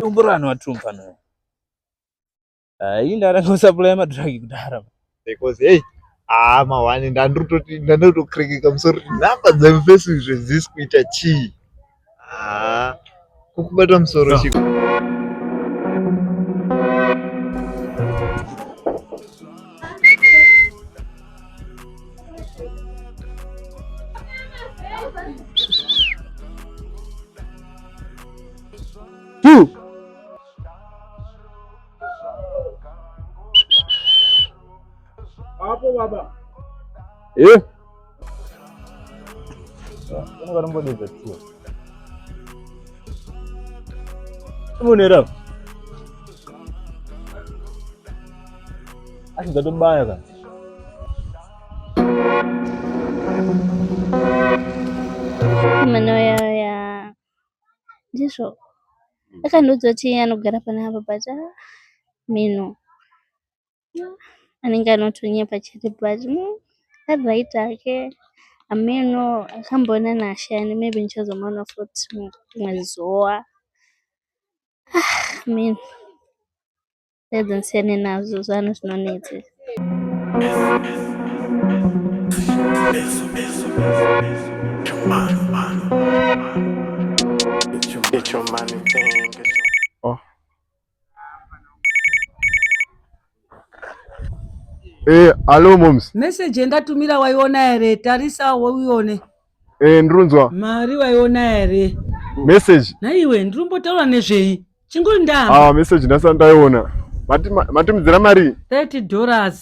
umburano watumpana indara kusupply madragi kudara because hey mawani ndandotokrikika musoro namba dzemufesi zvedzisi kuita chii kukubata musoro chiko Apa baba? Orang boleh betul. Semua ni dah. Aku dah bayar kan. Manoya ya jiso. Akan lucu cia anu garapan apa baca minu. Aningano tunya pachete bajmu. Raita ke ameno akambona nashani maybe nchazo mwana futhi mwezoa. Min. Leden sene nazo zanu tunonete. Get your money thing. Hello moms. Message ndatumira waiona ere? Tarisa uione. Ndrunzwa. Mari waiona ere? Message. Na iwe ndurumbotaura nezvei? Chinguri ndamba. Message ndasandaiona. Matimizira mari $30,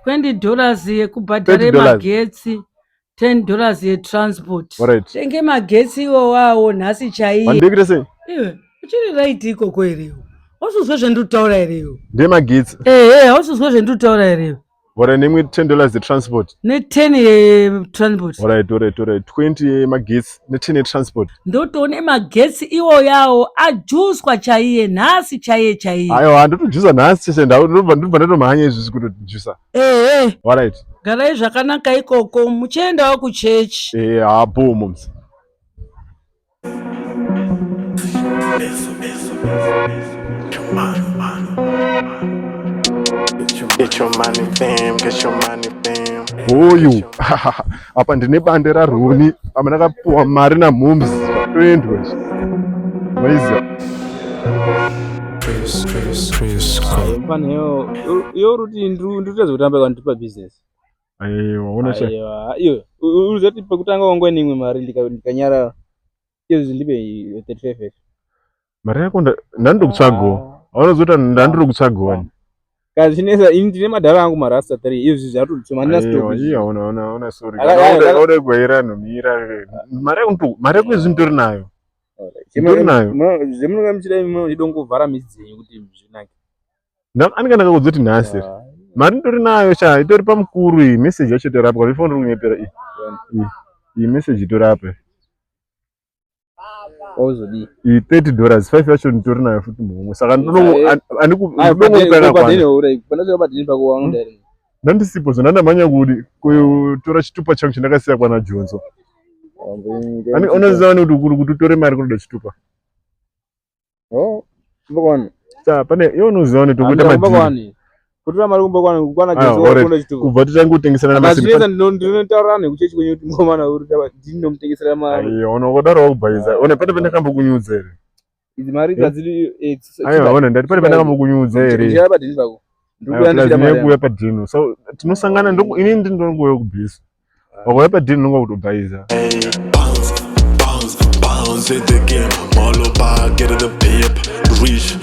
$20 yekubhadhara magetsi, $10 yetransport. Alright. Tenge magetsi iwowawo nhasi chaiye. Wandikuita sei? Iwe uchiri right ikoko ere? Wasuzwa zvendutaura ere? Ndemagetsi. Wasuzwa zvendutaura ere? Alright, nemwe $10 yetransport. Ne10 yetransport. Alright. 20 yemagetsi ne10 yetransport. Ndotoone magetsi iwo yawo ajuswa chaiye nhasi chaiye. Aiwa ndotojusa nhasi chese ndobva ndatomhanya izvisi kutojusa. Alright. Garai zvakanaka ikoko muchiendawo kuchechi. Hapo moms. Get your money fam, get your money fam. Hoyu apa ndine bande raRoni apa ndakapuwa mari namoms zvatoendwa izvi maiziva Faneo yo ruti ndutadza kutamba kwandipa business. Waona sha. Iyo uzati pakutanga wangu nimwe mari ndikanyara iyo zvindipe 35. Mari yako ndandokutsvagawo. Aunozoti ndandokutsvagawo. Kazi chinesa ndine madhara angu marasta 3 izvi zvatotsoma ndina stop. Ona sorry. Ode gwaira nomira. Mari yako izvintori nayo. Ndori nayo. Zvemunonga muchidai munodongovhara midzi kuti zvinake. Anika kuzoti nhasi. Mari ndori nayo cha itori pamukuru iyi message yacho torapwa before ndikunyepera iyi message itorapa. Ozodi. $30 5 yacho nditori nayo futi mumwe. Saka ndandisipo zvandamanya kuti kutora chitupa changu chandakasiya kwana Jonzo. Unoziva kuti kuti utore mari kunoda chitupa. Mbokwana. Pane iwe unoziva kuti kuita madhiri. Kutora mari kumbokwana kwana Jonzo kunoda chitupa. Kubva titangotengesera mari. Azvineza ndinotaura nekuchechi kwenyu kuti mukomana uri ndinomutengesera mari. Unodaro wakubhaiza. Pane pendakambokunyudza ere. Idzi mari dziri ndati pane pendakambokunyudza ere. Ndiri padhini pako. Ndikuya padhini. So tinosangana ini ndinongoya kubhisa. Wakauya padhini ndinonga kutobhaiza. Bounce in the game, all over, get the pip, reach,